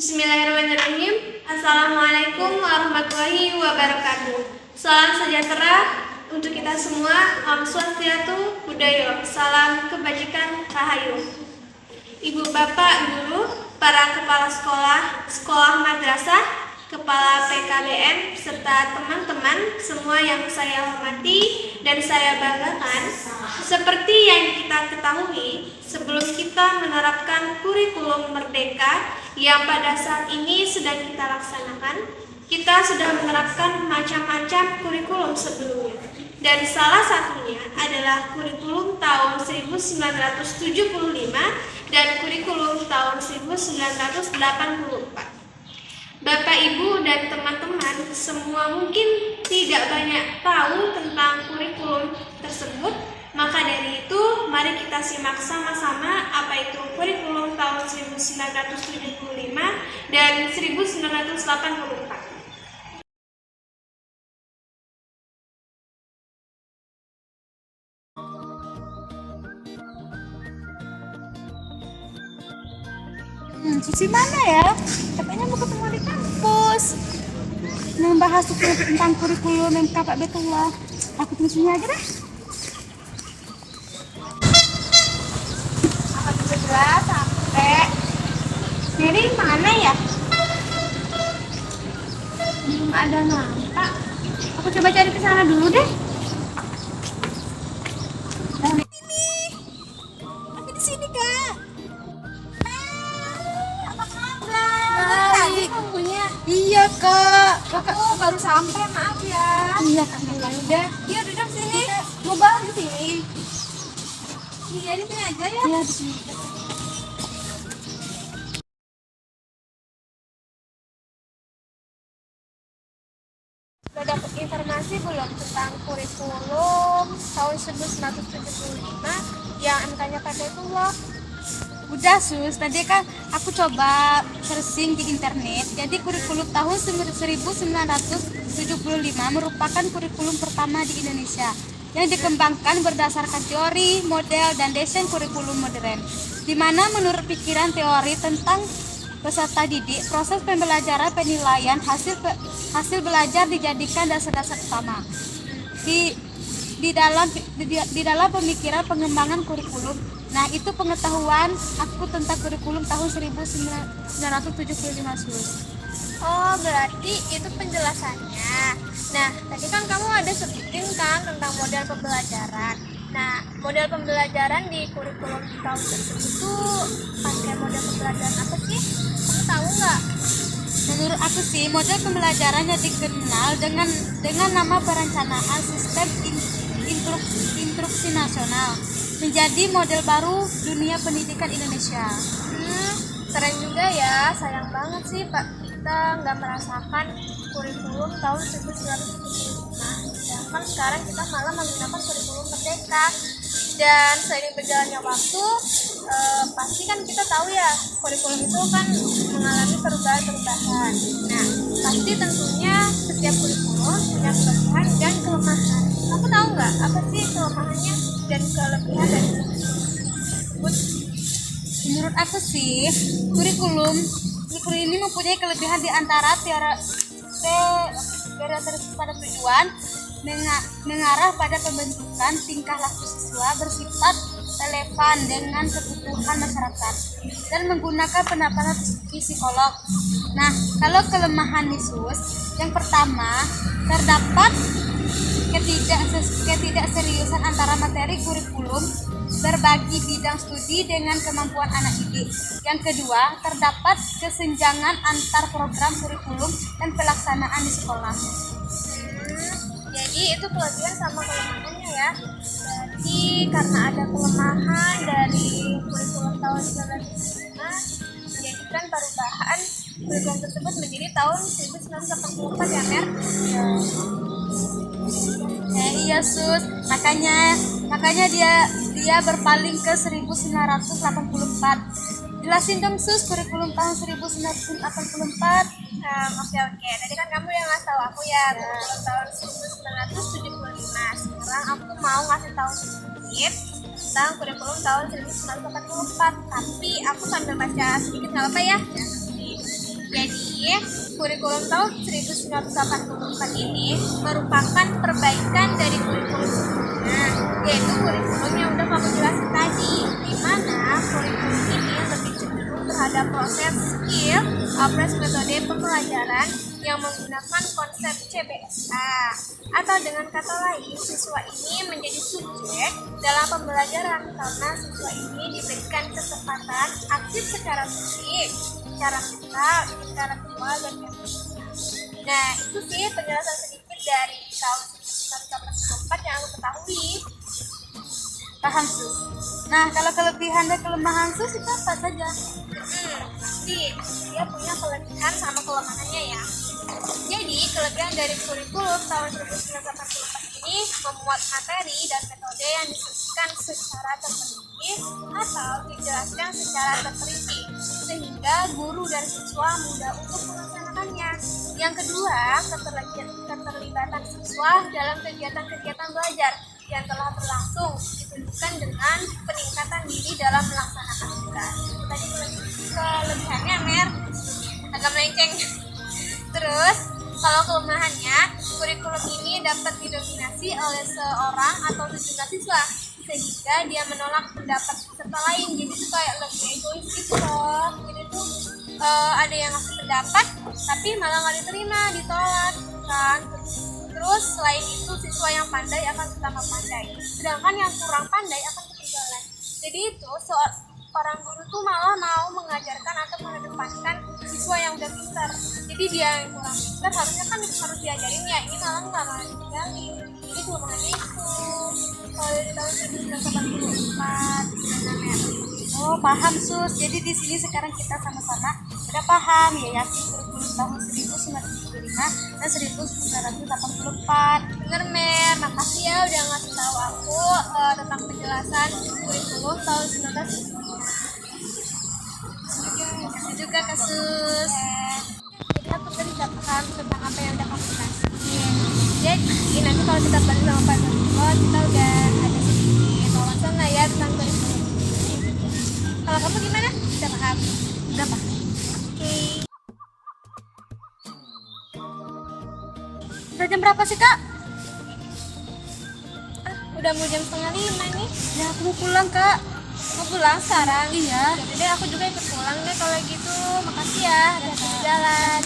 Bismillahirrahmanirrahim. Assalamualaikum warahmatullahi wabarakatuh. Salam sejahtera untuk kita semua. Om Swastiastu Budayo. Salam kebajikan rahayu. Ibu bapak guru, para kepala sekolah, sekolah madrasah, kepala PKBM, serta teman-teman semua yang saya hormati dan saya banggakan. Seperti yang kita ketahui, sebelum kita menerapkan kurikulum merdeka yang pada saat ini sedang kita laksanakan, kita sudah menerapkan macam-macam kurikulum sebelumnya. Dan salah satunya adalah kurikulum tahun 1975 dan kurikulum tahun 1984. Bapak, Ibu, dan teman-teman semua mungkin tidak banyak tahu tentang kurikulum tersebut. Maka dari itu, mari kita simak sama-sama apa itu kurikulum tahun 1975 dan 1984. Susi mana ya? Katanya mau ketemu di kampus membahas tentang kurikulum yang kakak Betullah. Aku tunggu sini aja deh. Apa bisa jelas sampai Mary mana ya? Belum ada nampak. Aku coba cari ke sana dulu deh. Ini. Aku di sini, Kak. Iya kak, kakak baru sampai, maaf ya. Iya kak, udah. Iya duduk sini. Mau bahas di sini. Iya di sini aja ya. Iya di sini. Udah dapat informasi belum tentang kurikulum tahun 1975 yang MK-nya kakak itu loh? Udah Sus, tadi kan aku coba searching di internet. Jadi kurikulum tahun 1975 merupakan kurikulum pertama di Indonesia yang dikembangkan berdasarkan teori, model, dan desain kurikulum modern, di mana menurut pikiran teori tentang peserta didik, proses pembelajaran, penilaian, hasil belajar dijadikan dasar-dasar utama di dalam pemikiran pengembangan kurikulum. Nah, itu pengetahuan aku tentang kurikulum tahun 1975 Sus. Oh, berarti itu penjelasannya. Nah, tadi kan kamu ada sebutin kan tentang model pembelajaran. Nah, model pembelajaran di kurikulum tahun tersebut tuh pakai model pembelajaran apa sih? Kamu tahu nggak? Menurut aku sih, model pembelajarannya dikenal dengan nama perencanaan sistem instruksi nasional, menjadi model baru dunia pendidikan Indonesia. Keren juga ya. Sayang banget sih Pak, kita nggak merasakan kurikulum tahun 1975. Sedangkan sekarang kita malah menggunakan kurikulum merdeka. Dan seiring berjalannya waktu, pasti kan kita tahu ya, kurikulum itu kan mengalami perubahan-perubahan. Nah, pasti tentunya setiap kurikulum punya kelebihan dan kelemahan. Kamu tahu nggak apa sih kelemahannya dan kelebihan dari tersebut? Menurut aku sih, kurikulum ini mempunyai kelebihan di antara teori pada tujuan mengarah pada pembentukan tingkah laku siswa bersifat relevan dengan kebutuhan masyarakat dan menggunakan pendekatan psikolog. Nah, kalau kelemahan Sus, yang pertama terdapat ketidakseriusan antara materi kurikulum berbagi bidang studi dengan kemampuan anak didik. Yang kedua, terdapat kesenjangan antar program kurikulum dan pelaksanaan di sekolah. Jadi itu kelebihan sama kelemahannya ya. Jadi karena ada kelemahan dari kurikulum tahun 1975, menjadikan perubahan kurikulum tersebut menjadi tahun 1984 ya Mer? Iya Sus, makanya dia berpaling ke 1984. Jelasin dong Sus kurikulum tahun 1984. Oke. Tadi kan kamu yang ngasih tahu aku ya kurikulum tahun 1975. Sekarang aku mau ngasih tahu sedikit tentang kurikulum tahun 1984. Tapi aku sambil baca sedikit nggak apa ya? Jadi, kurikulum tahun 1984 ini merupakan perbaikan dari kurikulum sebelumnya, yaitu kurikulum yang udah kamu jelasin tadi, di mana kurikulum ini lebih cenderung terhadap proses skill, apres metode pembelajaran yang menggunakan konsep CBSA, atau dengan kata lain, siswa ini menjadi subjek dalam pembelajaran karena siswa ini diberikan kesempatan aktif secara fisik, secara mental, intelektual, dan emosional. Nah, itu sih penjelasan sedikit dari tahun 1984 yang aku ketahui. Paham, Sus. Nah, kalau kelebihan dan kelemahan Sus itu apa saja? Dia punya kelebihan sama kelemahannya ya. Jadi, kelebihan dari kurikulum tahun 1984 ini memuat materi dan metode yang disusun secara terperinci atau dijelaskan secara terperinci, sehingga guru dan siswa mudah untuk melaksanakannya. Yang kedua, keterlibatan siswa dalam kegiatan-kegiatan belajar yang telah berlangsung ditunjukkan dengan peningkatan diri dalam melaksanakan tugas. Tadi kelebihannya agak melenceng. Terus, kalau kelemahannya, kurikulum ini dapat didominasi oleh seorang atau sejumlah siswa, sehingga dia menolak pendapat peserta lain. Jadi itu kayak lebih egois gitu loh. Jadi tuh ada yang ngasih pendapat, tapi malah nggak diterima, ditolak kan. Terus selain itu, siswa yang pandai akan bertambah pandai, sedangkan yang kurang pandai akan ketinggalan. Jadi itu orang guru tuh malah mau mengajarkan atau mengedepankan siswa yang udah pintar. Jadi dia yang kurang pintar harusnya kan harus diajarin ya, ini malah nggak malah ditinggalin. Jadi kelemahannya itu. Kalau dari tahun 1984 Oh, paham, Sus. Jadi di sini sekarang kita sama-sama udah paham ya kurikulum tahun 1975 dan 1984. Bener Mer, makasih ya udah ngasih tahu aku tentang penjelasan kurikulum tahun 1975. Kasih juga, Kasus. Jadi aku tadi udah paham tentang apa yang udah kamu jelasin. Jadi nanti kalau kita balik sama Pak Nurul, kita udah ada sedikit wawasan lah ya tentang kurikulum. Kalau kamu gimana? Udah paham? Udah paham. Oke. Udah jam berapa sih, Kak? Udah mau jam 4:30 nih. Ya, aku mau pulang, Kak. Mau pulang sekarang? Iya. Jadi aku juga ikut pulang deh kalau gitu. Makasih ya, hati-hati di jalan.